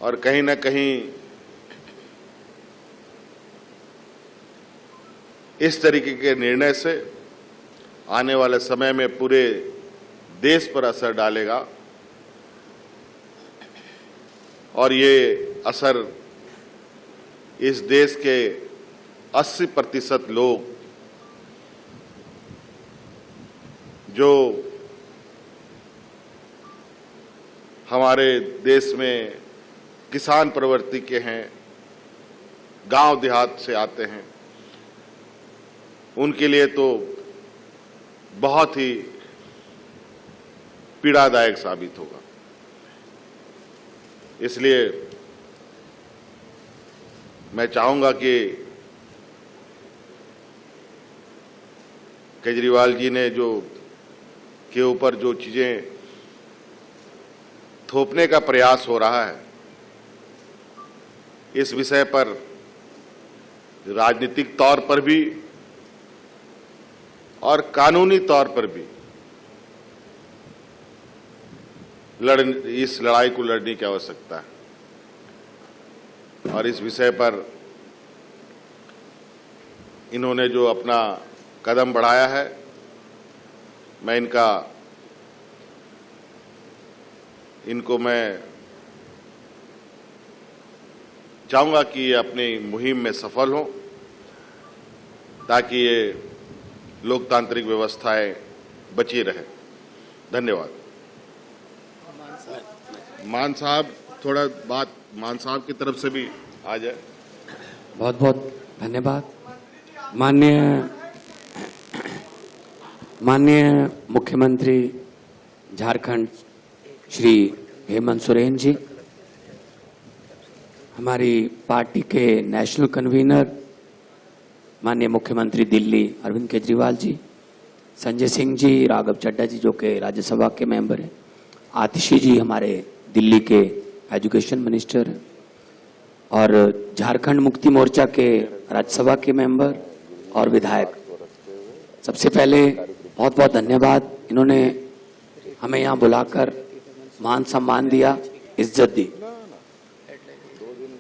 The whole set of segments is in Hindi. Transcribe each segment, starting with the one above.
और कहीं न कहीं इस तरीके के निर्णय से आने वाले समय में पूरे देश पर असर डालेगा और ये असर इस देश के 80% लोग जो हमारे देश में किसान प्रवृत्ति के हैं, गांव देहात से आते हैं, उनके लिए तो बहुत ही पीड़ादायक साबित होगा। इसलिए मैं चाहूंगा कि केजरीवाल जी ने के ऊपर जो चीजें थोपने का प्रयास हो रहा है, इस विषय पर राजनीतिक तौर पर भी और कानूनी तौर पर भी इस लड़ाई को लड़ने की आवश्यकता है। और इस विषय पर इन्होंने जो अपना कदम बढ़ाया है, मैं इनको मैं चाहूंगा कि ये अपनी मुहिम में सफल हों, ताकि ये लोकतांत्रिक व्यवस्थाएं बची रहे। धन्यवाद। मान साहब, थोड़ा बात मान साहब की तरफ से भी आ जाए। बहुत बहुत धन्यवाद। माननीय मुख्यमंत्री झारखंड श्री हेमंत सोरेन जी, हमारी पार्टी के नेशनल कन्वीनर माननीय मुख्यमंत्री दिल्ली अरविंद केजरीवाल जी, संजय सिंह जी, राघव चड्ढा जी जो कि राज्यसभा के मेंबर हैं, आतिशी जी हमारे दिल्ली के एजुकेशन मिनिस्टर हैं, और झारखंड मुक्ति मोर्चा के राज्यसभा के मेंबर और विधायक, सबसे पहले बहुत बहुत धन्यवाद। इन्होंने हमें यहाँ बुलाकर मान सम्मान दिया, इज्जत दी,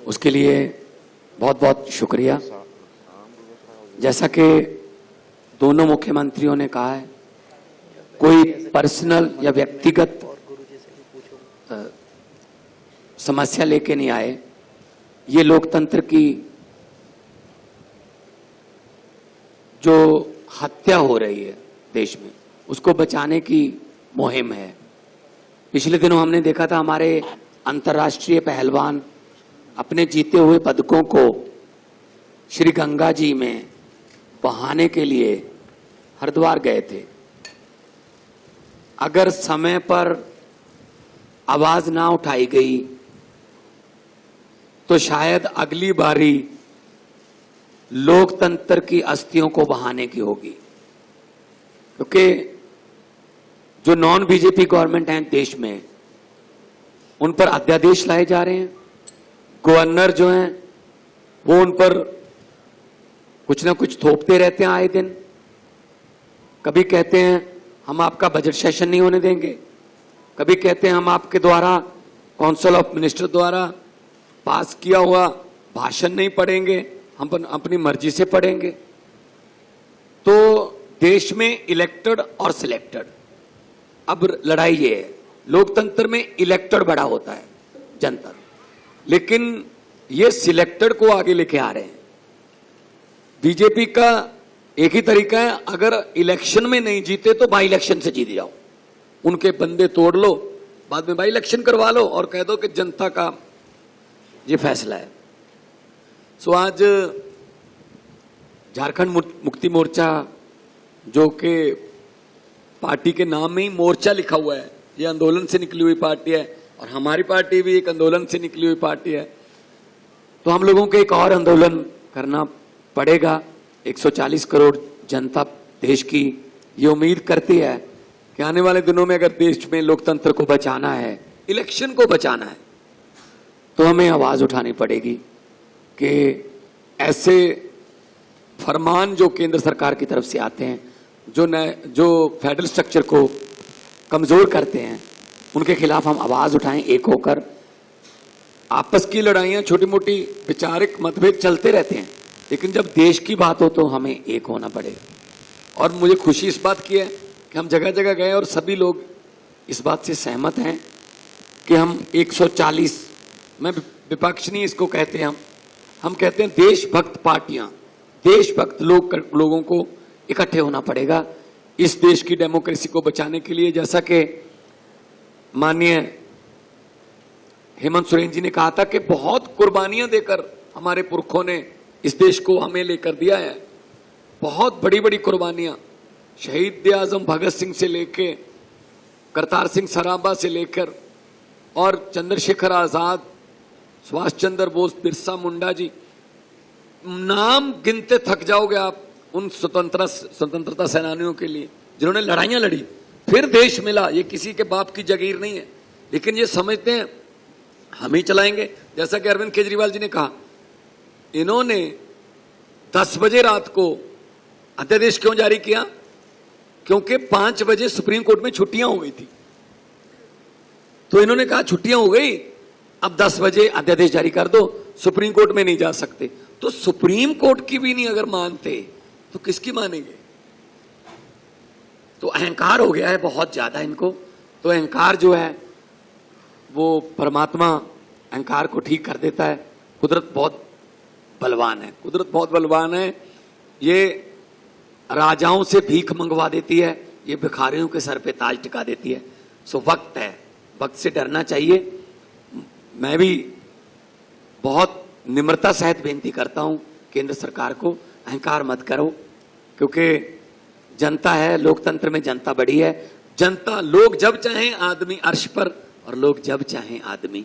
उसके लिए बहुत बहुत शुक्रिया। जैसा कि दोनों मुख्यमंत्रियों ने कहा है, कोई पर्सनल या व्यक्तिगत समस्या लेके नहीं आए। ये लोकतंत्र की जो हत्या हो रही है देश में, उसको बचाने की मुहिम है। पिछले दिनों हमने देखा था हमारे अंतर्राष्ट्रीय पहलवान अपने जीते हुए पदकों को श्री गंगा जी में बहाने के लिए हरिद्वार गए थे। अगर समय पर आवाज ना उठाई गई तो शायद अगली बारी लोकतंत्र की अस्थियों को बहाने की होगी, क्योंकि जो नॉन बीजेपी गवर्नमेंट है देश में, उन पर अध्यादेश लाए जा रहे हैं। गवर्नर जो हैं वो उन पर कुछ ना कुछ थोपते रहते हैं आए दिन। कभी कहते हैं हम आपका बजट सेशन नहीं होने देंगे, कभी कहते हैं हम आपके द्वारा काउंसिल ऑफ मिनिस्टर द्वारा पास किया हुआ भाषण नहीं पढ़ेंगे, हम अपनी मर्जी से पढ़ेंगे। तो देश में इलेक्टेड और सिलेक्टेड, अब लड़ाई ये है, लोकतंत्र में इलेक्टेड बड़ा होता है जनता, लेकिन ये सिलेक्टेड को आगे लेके आ रहे हैं। बीजेपी का एक ही तरीका है, अगर इलेक्शन में नहीं जीते तो बाई इलेक्शन से जीत जाओ, उनके बंदे तोड़ लो, बाद में बाई इलेक्शन करवा लो और कह दो कि जनता का ये फैसला है। सो आज झारखंड मुक्ति मोर्चा, जो कि पार्टी के नाम में ही मोर्चा लिखा हुआ है, ये आंदोलन से निकली हुई पार्टी है और हमारी पार्टी भी एक आंदोलन से निकली हुई पार्टी है। तो हम लोगों को एक और आंदोलन करना पड़ेगा। 140 करोड़ जनता देश की ये उम्मीद करती है कि आने वाले दिनों में अगर देश में लोकतंत्र को बचाना है, इलेक्शन को बचाना है, तो हमें आवाज उठानी पड़ेगी कि ऐसे फरमान जो केंद्र सरकार की तरफ से आते हैं, जो फेडरल स्ट्रक्चर को कमजोर करते हैं, उनके खिलाफ हम आवाज उठाएं एक होकर। आपस की लड़ाइयां, छोटी मोटी विचारिक मतभेद चलते रहते हैं, लेकिन जब देश की बात हो तो हमें एक होना पड़ेगा। और मुझे खुशी इस बात की है कि हम जगह जगह गए और सभी लोग इस बात से सहमत हैं कि हम 140, मैं विपक्ष नहीं इसको कहते हैं, हम कहते हैं देशभक्त पार्टियां, देशभक्त लोगों को इकट्ठे होना पड़ेगा इस देश की डेमोक्रेसी को बचाने के लिए। जैसा कि माननीय हेमंत सोरेन जी ने कहा था कि बहुत कुर्बानियां देकर हमारे पुरखों ने इस देश को हमें लेकर दिया है, बहुत बड़ी बड़ी कुर्बानियां, शहीद आजम भगत सिंह से लेकर करतार सिंह सराभा से लेकर और चंद्रशेखर आजाद, सुभाष चंद्र बोस, बिरसा मुंडा जी, नाम गिनते थक जाओगे आप उन स्वतंत्रता सेनानियों के लिए जिन्होंने लड़ाइयां लड़ी, फिर देश मिला। ये किसी के बाप की जागीर नहीं है, लेकिन ये समझते हैं हम ही चलाएंगे। जैसा कि अरविंद केजरीवाल जी ने कहा, इन्होंने 10 बजे रात को अध्यादेश क्यों जारी किया? क्योंकि 5 बजे सुप्रीम कोर्ट में छुट्टियां हो गई थी, तो इन्होंने कहा छुट्टियां हो गई, अब 10 बजे अध्यादेश जारी कर दो, सुप्रीम कोर्ट में नहीं जा सकते। तो सुप्रीम कोर्ट की भी नहीं अगर मानते तो किसकी मानेंगे? तो अहंकार हो गया है बहुत ज्यादा इनको। तो अहंकार जो है वो परमात्मा अहंकार को ठीक कर देता है। कुदरत बहुत बलवान है, कुदरत बहुत बलवान है। ये राजाओं से भीख मंगवा देती है, ये भिखारियों के सर पे ताज टिका देती है। सो वक्त है, वक्त से डरना चाहिए। मैं भी बहुत निम्रता सहित बेनती करता हूं केंद्र सरकार को, अहंकार मत करो, क्योंकि जनता है, लोकतंत्र में जनता बड़ी है। जनता, लोग जब चाहें आदमी अर्श पर और लोग जब चाहें आदमी